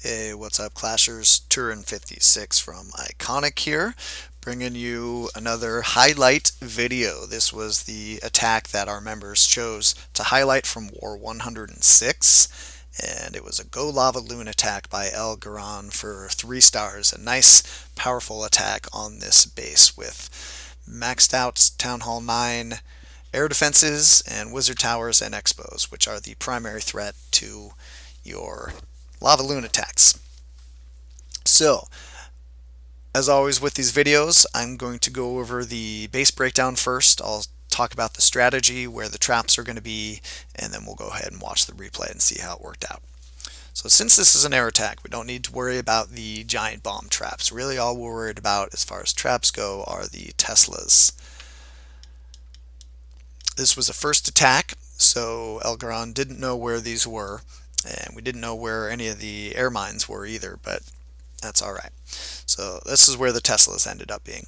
Hey, what's up, Clashers? Turin 56 from iKonik here, bringing you another highlight video. This was the attack that our members chose to highlight from War 106, and it was a golavaloon attack by Graan for 3 stars. A nice, powerful attack on this base with maxed out Town Hall 9 air defenses and wizard towers and expos, which are the primary threat to your lavaloon attacks. So, as always with these videos, I'm going to go over the base breakdown first. I'll talk about the strategy, where the traps are going to be, and then we'll go ahead and watch the replay and see how it worked out. So since this is an air attack, we don't need to worry about the giant bomb traps. Really all we're worried about as far as traps go are the Teslas. This was a first attack, so Graan didn't know where these were, and we didn't know where any of the air mines were either, but that's alright. So this is where the Teslas ended up being.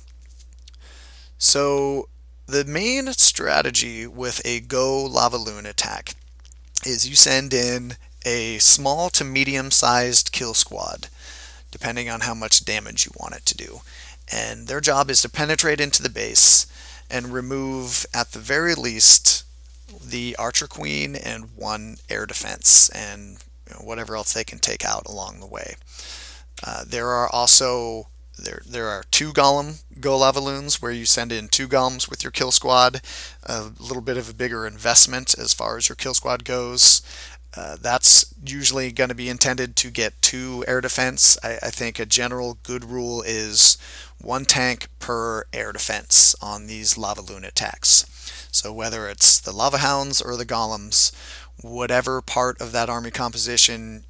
So the main strategy with a golavaloon attack is you send in a small to medium-sized kill squad, depending on how much damage you want it to do. And their job is to penetrate into the base and remove, at the very least, the Archer Queen and 1 air defense, and whatever else they can take out along the way. There are also there are 2 golem golavaloons where you send in 2 golems with your kill squad. A little bit of a bigger investment as far as your kill squad goes. That's usually going to be intended to get 2 air defense. I think a general good rule is 1 tank per air defense on these lavaloon attacks. So whether it's the lava hounds or the golems, whatever part of that army composition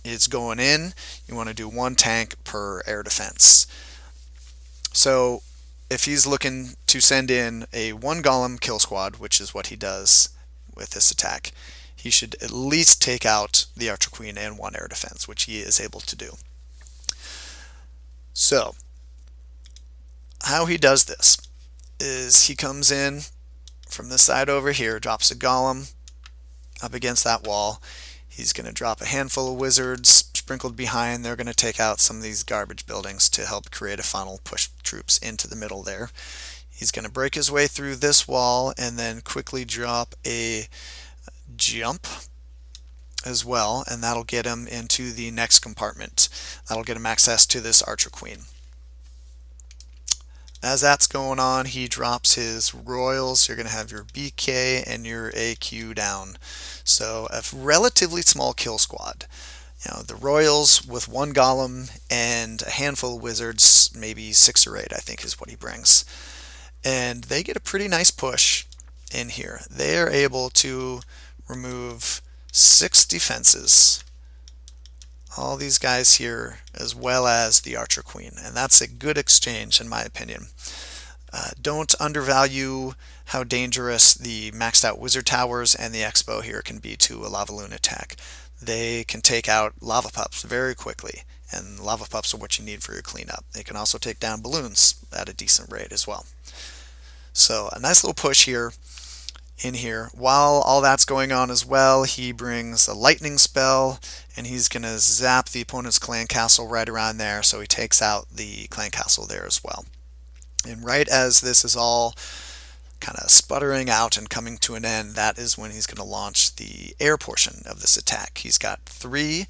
is going in, you want to do 1 tank per air defense. So if he's looking to send in a 1 golem kill squad, which is what he does with this attack, he should at least take out the Archer Queen and 1 air defense, which he is able to do. So how he does this is he comes in from this side over here, drops a golem up against that wall. He's going to drop a handful of wizards sprinkled behind. They're going to take out some of these garbage buildings to help create a funnel, push troops into the middle there. He's going to break his way through this wall and then quickly drop a jump as well, and that'll get him into the next compartment. That'll get him access to this Archer Queen. As that's going on, he drops his royals. You're going to have your BK and your AQ down. So a relatively small kill squad. The royals with 1 golem and a handful of wizards, maybe 6 or 8 I think is what he brings. And they get a pretty nice push in here. They are able to remove 6 defenses. All these guys here, as well as the Archer Queen, and that's a good exchange in my opinion. Don't undervalue how dangerous the maxed out wizard towers and the expo here can be to a lavaloon attack. They can take out lava pups very quickly, and lava pups are what you need for your cleanup. They can also take down balloons at a decent rate as well. So a nice little push here. In here. While all that's going on as well, he brings a lightning spell, and he's going to zap the opponent's clan castle right around there, so he takes out the clan castle there as well. And right as this is all kind of sputtering out and coming to an end, that is when he's going to launch the air portion of this attack. He's got 3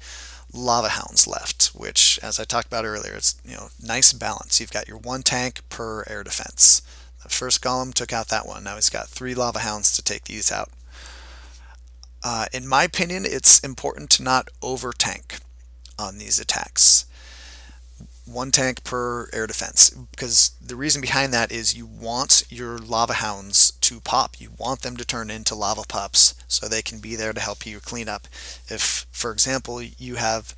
lava hounds left, which, as I talked about earlier, it's nice balance. You've got your 1 tank per air defense. The first golem took out that one. Now he's got 3 lava hounds to take these out. In my opinion, it's important to not over tank on these attacks. 1 tank per air defense, because the reason behind that is you want your lava hounds to pop. You want them to turn into lava pups so they can be there to help you clean up. If, for example, you have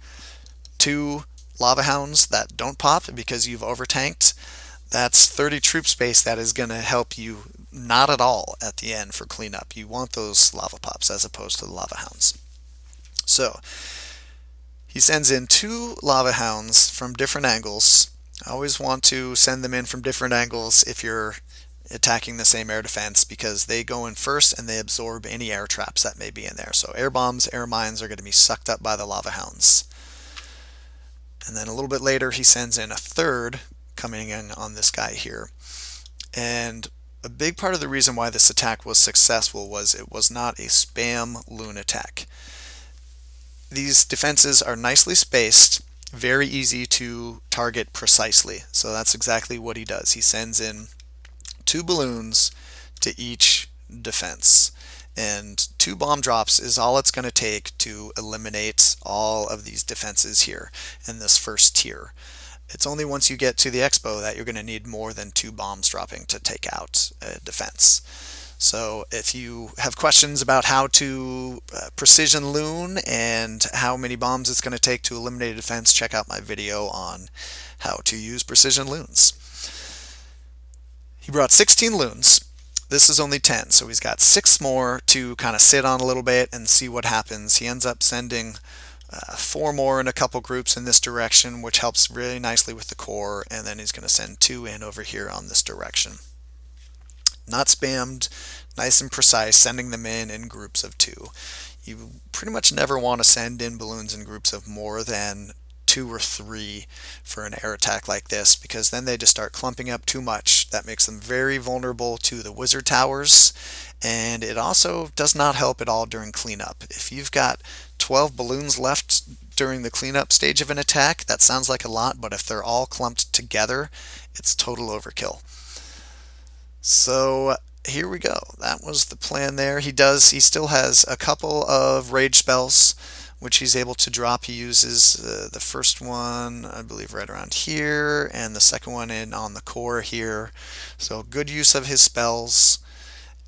2 lava hounds that don't pop because you've over tanked, that's 30 troop space that is going to help you not at all at the end for cleanup. You want those lava pops as opposed to the lava hounds. So he sends in 2 lava hounds from different angles. I always want to send them in from different angles if you're attacking the same air defense, because they go in first and they absorb any air traps that may be in there. So air bombs, air mines are going to be sucked up by the lava hounds. And then a little bit later he sends in a third coming in on this guy here. And a big part of the reason why this attack was successful was it was not a spam loon attack. These defenses are nicely spaced, very easy to target precisely. So that's exactly what he does. He sends in 2 balloons to each defense. And 2 bomb drops is all it's going to take to eliminate all of these defenses here in this first tier. It's only once you get to the expo that you're going to need more than 2 bombs dropping to take out a defense. So if you have questions about how to precision loon and how many bombs it's going to take to eliminate a defense, check out my video on how to use precision loons. He brought 16 loons. This is only 10, so he's got 6 more to kind of sit on a little bit and see what happens. He ends up sending 4 more in a couple groups in this direction, which helps really nicely with the core, and then he's going to send 2 in over here on this direction. Not spammed, nice and precise, sending them in groups of 2. You pretty much never want to send in balloons in groups of more than 2 or 3 for an air attack like this, because then they just start clumping up too much. That makes them very vulnerable to the wizard towers, and it also does not help at all during cleanup. If you've got 12 balloons left during the cleanup stage of an attack, that sounds like a lot, but if they're all clumped together, it's total overkill. So here we go. That was the plan there. He still has a couple of rage spells which he's able to drop. He uses the first one, I believe, right around here, and the second one in on the core here. So good use of his spells,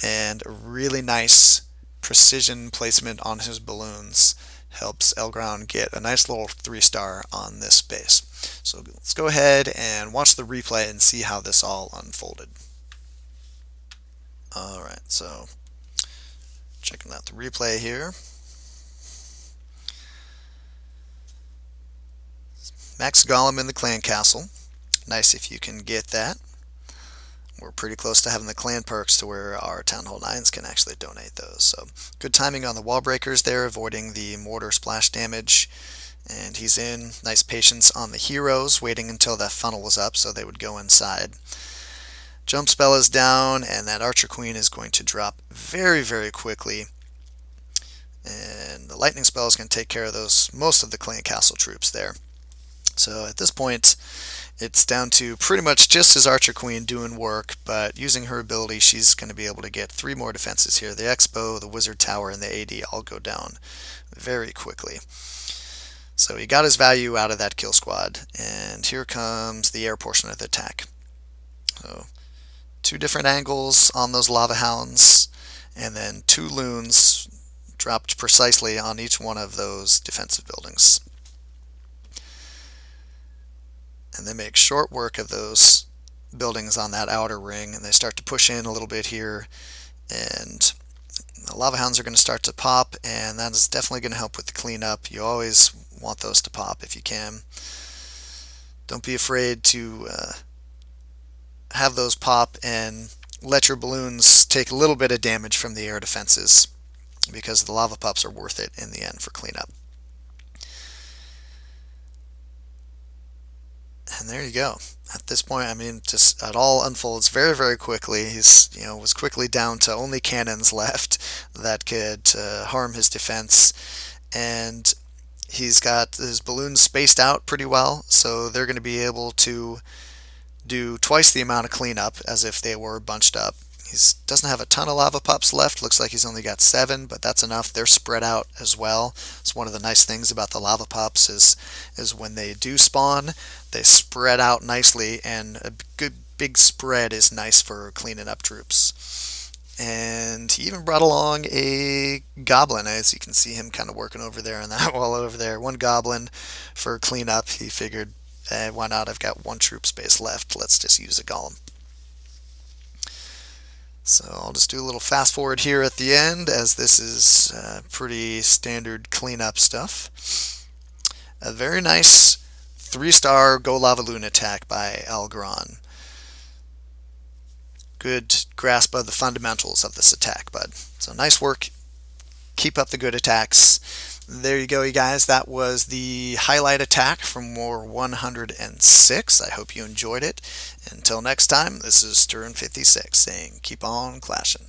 and a really nice precision placement on his balloons helps Graan get a nice little 3-star on this base. So let's go ahead and watch the replay and see how this all unfolded. Alright, so checking out the replay here. Max Golem in the clan castle. Nice if you can get that. We're pretty close to having the clan perks to where our Town Hall 9s can actually donate those. So good timing on the wall breakers there, avoiding the mortar splash damage. And he's in. Nice patience on the heroes, waiting until that funnel was up so they would go inside. Jump spell is down, and that Archer Queen is going to drop very, very quickly. And the lightning spell is going to take care of most of the clan castle troops there. So at this point, it's down to pretty much just his Archer Queen doing work, but using her ability, she's going to be able to get 3 more defenses here. The Expo, the Wizard Tower, and the AD all go down very quickly. So he got his value out of that kill squad, and here comes the air portion of the attack. So 2 different angles on those lava hounds, and then 2 loons dropped precisely on each one of those defensive buildings. And they make short work of those buildings on that outer ring, and they start to push in a little bit here, and the lava hounds are going to start to pop, and that is definitely going to help with the cleanup. You always want those to pop if you can. Don't be afraid to have those pop and let your balloons take a little bit of damage from the air defenses, because the lava pups are worth it in the end for cleanup. And there you go. At this point, I mean, just it all unfolds very, very quickly. He's, was quickly down to only cannons left that could harm his defense, and he's got his balloons spaced out pretty well, so they're going to be able to do twice the amount of cleanup as if they were bunched up. He doesn't have a ton of lava pups left. Looks like he's only got 7, but that's enough. They're spread out as well. It's one of the nice things about the lava pups is when they do spawn, they spread out nicely, and a good big spread is nice for cleaning up troops. And he even brought along a goblin, as you can see him kind of working over there on that wall over there. 1 goblin for cleanup. He figured, why not? I've got 1 troop space left. Let's just use a golem. So I'll just do a little fast forward here at the end, as this is pretty standard cleanup stuff. A very nice 3-star golavaloon attack by Graan. Good grasp of the fundamentals of this attack, bud. So nice work. Keep up the good attacks. There you go, you guys. That was the highlight attack from War 106. I hope you enjoyed it. Until next time, this is Stern56 saying keep on clashing.